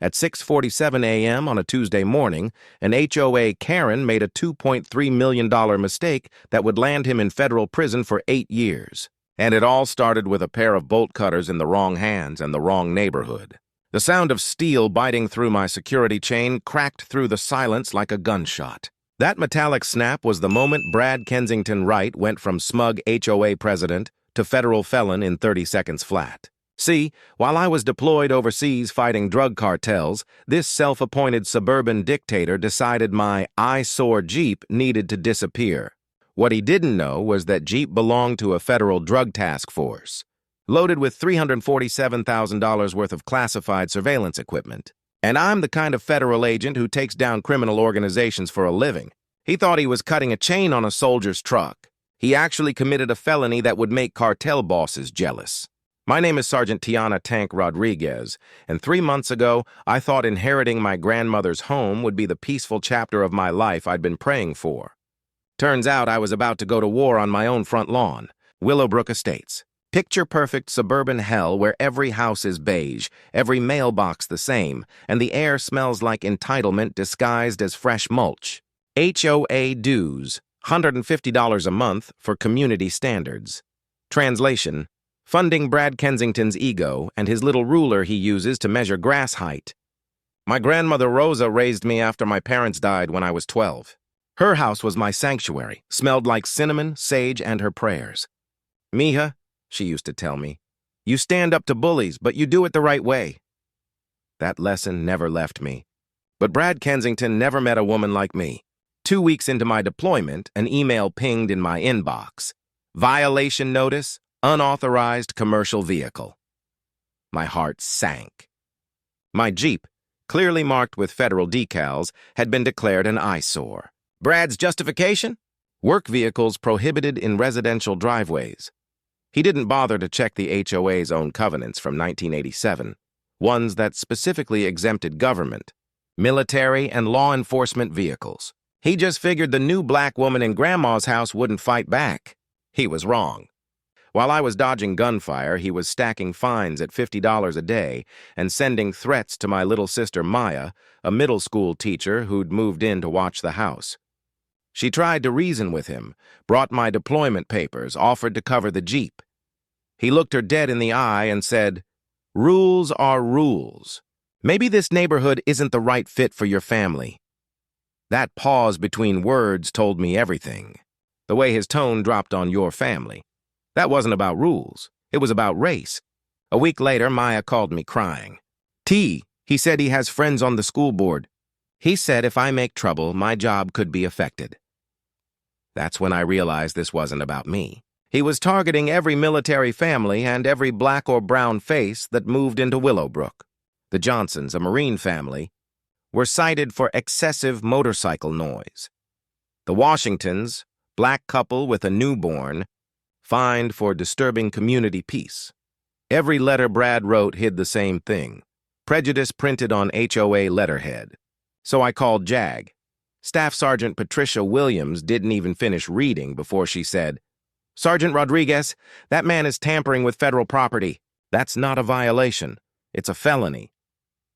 At 6:47 a.m. on a Tuesday morning, an HOA Karen made a $2.3 million mistake that would land him in federal prison for 8 years. And it all started with a pair of bolt cutters in the wrong hands and the wrong neighborhood. The sound of steel biting through my security chain cracked through the silence like a gunshot. That metallic snap was the moment Brad Kensington Wright went from smug HOA president to federal felon in 30 seconds flat. See, while I was deployed overseas fighting drug cartels, this self-appointed suburban dictator decided my eyesore Jeep needed to disappear. What he didn't know was that Jeep belonged to a federal drug task force, loaded with $347,000 worth of classified surveillance equipment. And I'm the kind of federal agent who takes down criminal organizations for a living. He thought he was cutting a chain on a soldier's truck. He actually committed a felony that would make cartel bosses jealous. My name is Sergeant Tiana Tank Rodriguez, and 3 months ago, I thought inheriting my grandmother's home would be the peaceful chapter of my life I'd been praying for. Turns out I was about to go to war on my own front lawn, Willowbrook Estates. Picture-perfect suburban hell where every house is beige, every mailbox the same, and the air smells like entitlement disguised as fresh mulch. HOA dues, $150 a month for community standards. Translation: funding Brad Kensington's ego and his little ruler he uses to measure grass height. My grandmother Rosa raised me after my parents died when I was 12. Her house was my sanctuary, smelled like cinnamon, sage, and her prayers. Mija, she used to tell me, you stand up to bullies, but you do it the right way. That lesson never left me. But Brad Kensington never met a woman like me. 2 weeks into my deployment, an email pinged in my inbox. Violation notice, unauthorized commercial vehicle. My heart sank. My Jeep, clearly marked with federal decals, had been declared an eyesore. Brad's justification? Work vehicles prohibited in residential driveways. He didn't bother to check the HOA's own covenants from 1987, ones that specifically exempted government, military, and law enforcement vehicles. He just figured the new black woman in Grandma's house wouldn't fight back. He was wrong. While I was dodging gunfire, he was stacking fines at $50 a day and sending threats to my little sister Maya, a middle school teacher who'd moved in to watch the house. She tried to reason with him, brought my deployment papers, offered to cover the Jeep. He looked her dead in the eye and said, "Rules are rules. Maybe this neighborhood isn't the right fit for your family." That pause between words told me everything. The way his tone dropped on your family. That wasn't about rules. It was about race. A week later, Maya called me crying. He said he has friends on the school board. He said if I make trouble, my job could be affected. That's when I realized this wasn't about me. He was targeting every military family and every black or brown face that moved into Willowbrook. The Johnsons, a Marine family, were cited for excessive motorcycle noise. The Washingtons, black couple with a newborn, fined for disturbing community peace. Every letter Brad wrote hid the same thing, prejudice printed on HOA letterhead. So I called JAG. Staff Sergeant Patricia Williams didn't even finish reading before she said, "Sergeant Rodriguez, that man is tampering with federal property. That's not a violation. It's a felony."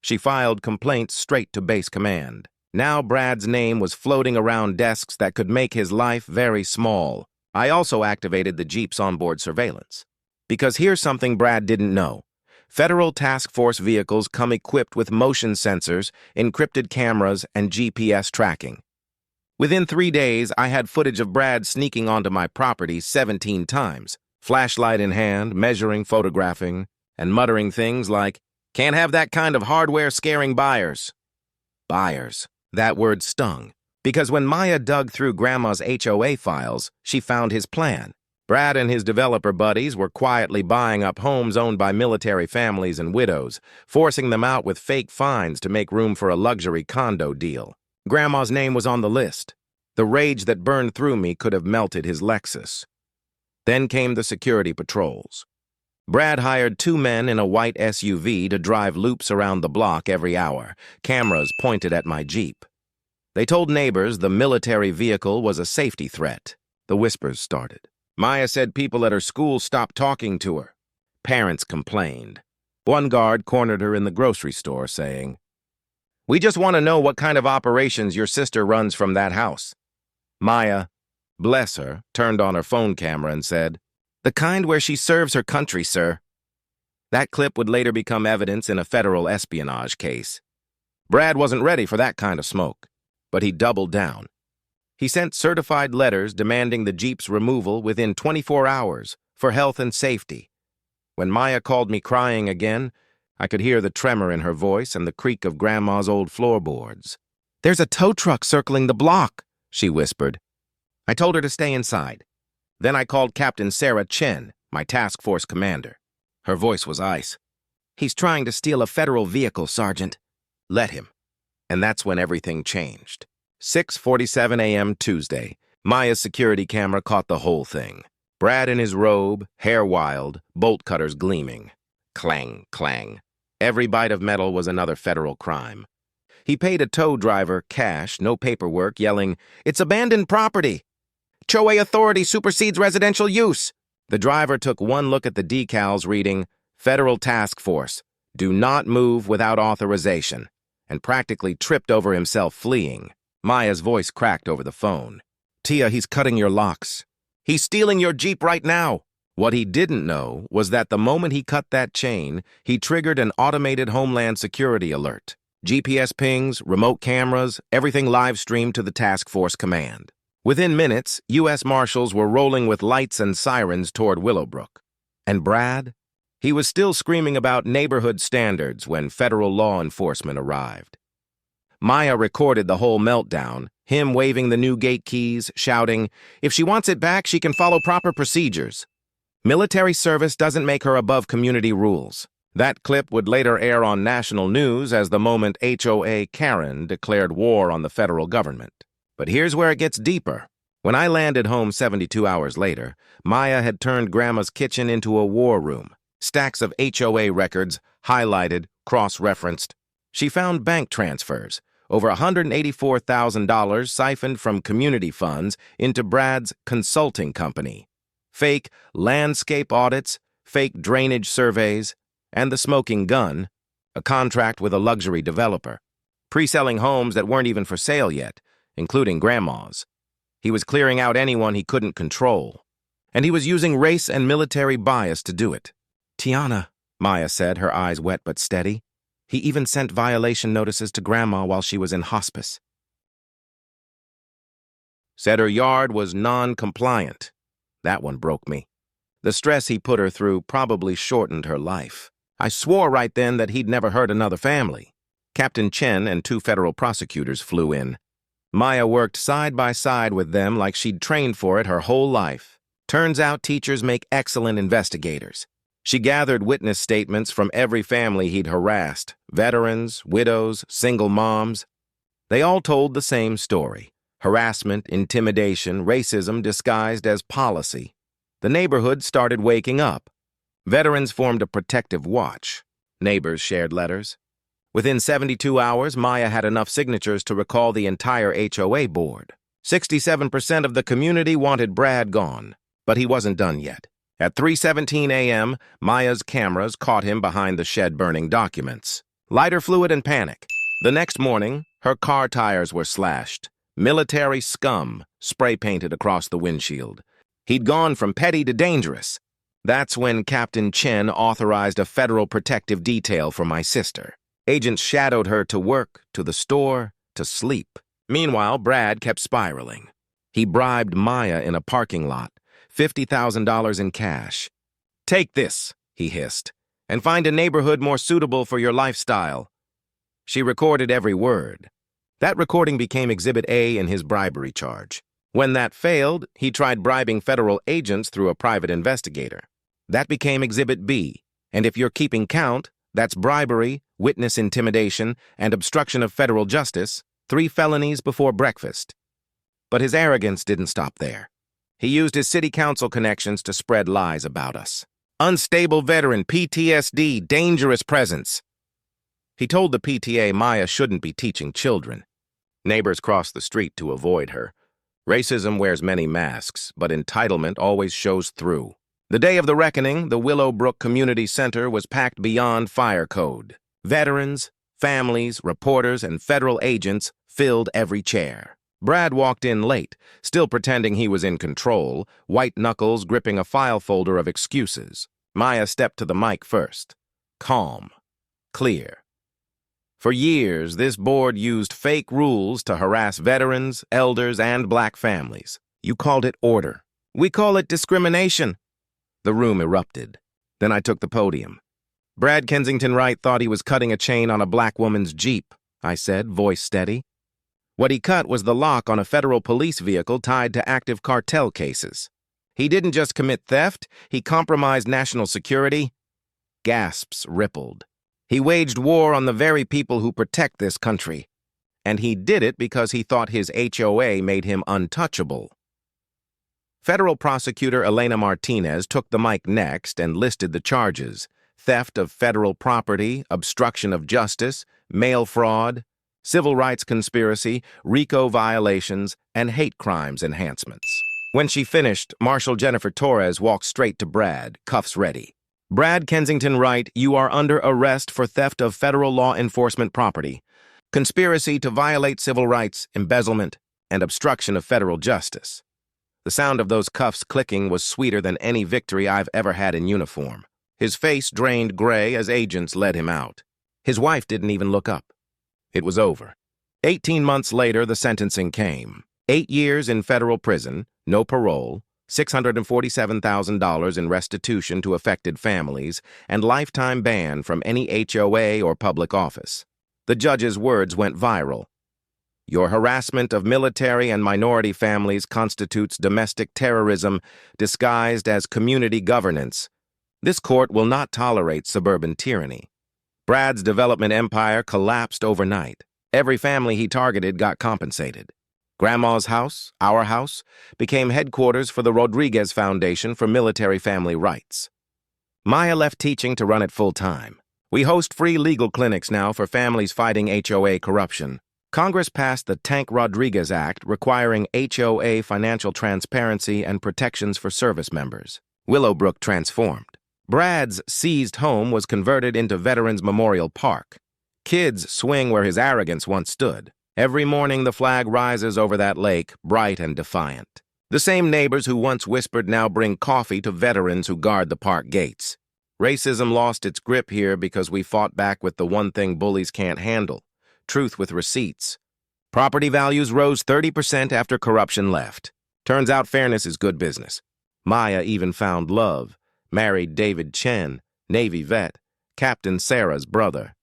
She filed complaints straight to base command. Now Brad's name was floating around desks that could make his life very small. I also activated the Jeep's onboard surveillance. Because here's something Brad didn't know. Federal task force vehicles come equipped with motion sensors, encrypted cameras, and GPS tracking. Within 3 days, I had footage of Brad sneaking onto my property 17 times, flashlight in hand, measuring, photographing, and muttering things like, "Can't have that kind of hardware scaring buyers." Buyers. That word stung. Because when Maya dug through Grandma's HOA files, she found his plan. Brad and his developer buddies were quietly buying up homes owned by military families and widows, forcing them out with fake fines to make room for a luxury condo deal. Grandma's name was on the list. The rage that burned through me could have melted his Lexus. Then came the security patrols. Brad hired 2 men in a white SUV to drive loops around the block every hour, cameras pointed at my Jeep. They told neighbors the military vehicle was a safety threat. The whispers started. Maya said people at her school stopped talking to her. Parents complained. One guard cornered her in the grocery store, saying, We just want to know what kind of operations your sister runs from that house. Maya, bless her, turned on her phone camera and said, "The kind where she serves her country, sir." That clip would later become evidence in a federal espionage case. Brad wasn't ready for that kind of smoke, but he doubled down. He sent certified letters demanding the Jeep's removal within 24 hours for health and safety. When Maya called me crying again, I could hear the tremor in her voice and the creak of Grandma's old floorboards. "There's a tow truck circling the block," she whispered. I told her to stay inside. Then I called Captain Sarah Chen, my task force commander. Her voice was ice. "He's trying to steal a federal vehicle, Sergeant. Let him." And that's when everything changed. 6:47 a.m. Tuesday, Maya's security camera caught the whole thing. Brad in his robe, hair wild, bolt cutters gleaming. Clang, clang. Every bite of metal was another federal crime. He paid a tow driver cash, no paperwork, yelling, "It's abandoned property. HOA authority supersedes residential use." The driver took one look at the decals reading, "Federal Task Force. Do not move without authorization," and practically tripped over himself fleeing. Maya's voice cracked over the phone. "Tia, he's cutting your locks. He's stealing your Jeep right now." What he didn't know was that the moment he cut that chain, he triggered an automated Homeland Security alert. GPS pings, remote cameras, everything live-streamed to the task force command. Within minutes, U.S. Marshals were rolling with lights and sirens toward Willowbrook. And Brad? He was still screaming about neighborhood standards when federal law enforcement arrived. Maya recorded the whole meltdown, him waving the new gate keys, shouting, "If she wants it back, she can follow proper procedures. Military service doesn't make her above community rules." That clip would later air on national news as the moment HOA Karen declared war on the federal government. But here's where it gets deeper. When I landed home 72 hours later, Maya had turned Grandma's kitchen into a war room. Stacks of HOA records, highlighted, cross-referenced. She found bank transfers, over $184,000 siphoned from community funds into Brad's consulting company. Fake landscape audits, fake drainage surveys, and the smoking gun, a contract with a luxury developer, pre-selling homes that weren't even for sale yet, including Grandma's. He was clearing out anyone he couldn't control, and he was using race and military bias to do it. "Tiana," Maya said, her eyes wet but steady. "He even sent violation notices to Grandma while she was in hospice. Said her yard was non-compliant." That one broke me. The stress he put her through probably shortened her life. I swore right then that he'd never hurt another family. Captain Chen and 2 federal prosecutors flew in. Maya worked side by side with them like she'd trained for it her whole life. Turns out teachers make excellent investigators. She gathered witness statements from every family he'd harassed, veterans, widows, single moms. They all told the same story. Harassment, intimidation, racism disguised as policy. The neighborhood started waking up. Veterans formed a protective watch. Neighbors shared letters. Within 72 hours, Maya had enough signatures to recall the entire HOA board. 67% of the community wanted Brad gone, but he wasn't done yet. At 3:17 a.m., Maya's cameras caught him behind the shed burning documents. Lighter fluid and panic. The next morning, her car tires were slashed. Military scum spray-painted across the windshield. He'd gone from petty to dangerous. That's when Captain Chen authorized a federal protective detail for my sister. Agents shadowed her to work, to the store, to sleep. Meanwhile, Brad kept spiraling. He bribed Maya in a parking lot, $50,000 in cash. "Take this," he hissed, "and find a neighborhood more suitable for your lifestyle." She recorded every word. That recording became Exhibit A in his bribery charge. When that failed, he tried bribing federal agents through a private investigator. That became Exhibit B, and if you're keeping count, that's bribery, witness intimidation, and obstruction of federal justice, 3 felonies before breakfast. But his arrogance didn't stop there. He used his city council connections to spread lies about us. Unstable veteran, PTSD, dangerous presence. He told the PTA Maya shouldn't be teaching children. Neighbors crossed the street to avoid her. Racism wears many masks, but entitlement always shows through. The day of the reckoning, the Willowbrook Community Center was packed beyond fire code. Veterans, Families, reporters, and federal agents filled every chair. Brad walked in late, still pretending he was in control, white knuckles gripping a file folder of excuses. Maya stepped to the mic first. Calm. Clear. For years, this board used fake rules to harass veterans, elders, and black families. You called it order. We call it discrimination. The room erupted. Then I took the podium. Brad Kensington Wright thought he was cutting a chain on a black woman's Jeep, I said, voice steady. What he cut was the lock on a federal police vehicle tied to active cartel cases. He didn't just commit theft, he compromised national security. Gasps rippled. He waged war on the very people who protect this country. And he did it because he thought his HOA made him untouchable. Federal prosecutor Elena Martinez took the mic next and listed the charges: theft of federal property, obstruction of justice, mail fraud, civil rights conspiracy, RICO violations, and hate crimes enhancements. When she finished, Marshal Jennifer Torres walked straight to Brad, cuffs ready. Brad Kensington Wright, you are under arrest for theft of federal law enforcement property, conspiracy to violate civil rights, embezzlement, and obstruction of federal justice. The sound of those cuffs clicking was sweeter than any victory I've ever had in uniform. His face drained gray as agents led him out. His wife didn't even look up. It was over. 18 months later, the sentencing came. 8 years in federal prison, no parole, $647,000 in restitution to affected families, and lifetime ban from any HOA or public office. The judge's words went viral. Your harassment of military and minority families constitutes domestic terrorism disguised as community governance. This court will not tolerate suburban tyranny. Brad's development empire collapsed overnight. Every family he targeted got compensated. Grandma's house, our house, became headquarters for the Rodriguez Foundation for Military Family Rights. Maya left teaching to run it full-time. We host free legal clinics now for families fighting HOA corruption. Congress passed the Tank Rodriguez Act requiring HOA financial transparency and protections for service members. Willowbrook transformed. Brad's seized home was converted into Veterans Memorial Park. Kids swing where his arrogance once stood. Every morning the flag rises over that lake, bright and defiant. The same neighbors who once whispered now bring coffee to veterans who guard the park gates. Racism lost its grip here because we fought back with the one thing bullies can't handle: truth with receipts. Property values rose 30% after corruption left. Turns out fairness is good business. Maya even found love. Married David Chen, Navy vet, Captain Sarah's brother.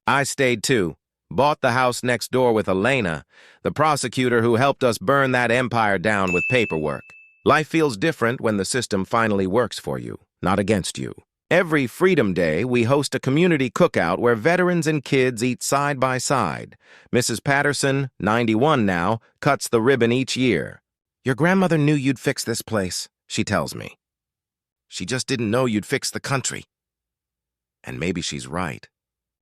I stayed too. Bought the house next door with Elena, the prosecutor who helped us burn that empire down with paperwork. Life feels different when the system finally works for you, not against you. Every Freedom Day, we host a community cookout where veterans and kids eat side by side. Mrs. Patterson, 91 now, cuts the ribbon each year. Your grandmother knew you'd fix this place, she tells me. She just didn't know you'd fix the country. And maybe she's right.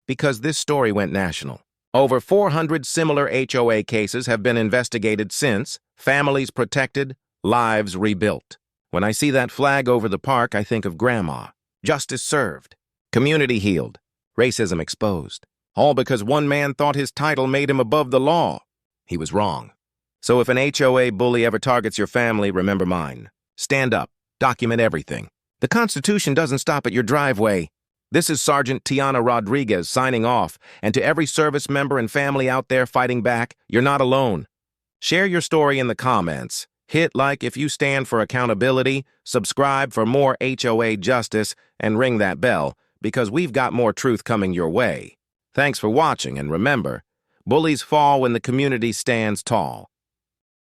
Because this story went national. Over 400 similar HOA cases have been investigated since, families protected, lives rebuilt. When I see that flag over the park, I think of Grandma. Justice served. Community healed. Racism exposed. All because one man thought his title made him above the law. He was wrong. So if an HOA bully ever targets your family, remember mine. Stand up. Document everything. The Constitution doesn't stop at your driveway. This is Sergeant Tiana Rodriguez signing off, and to every service member and family out there fighting back, you're not alone. Share your story in the comments. Hit like if you stand for accountability, subscribe for more HOA justice, and ring that bell, because we've got more truth coming your way. Thanks for watching, and remember, bullies fall when the community stands tall.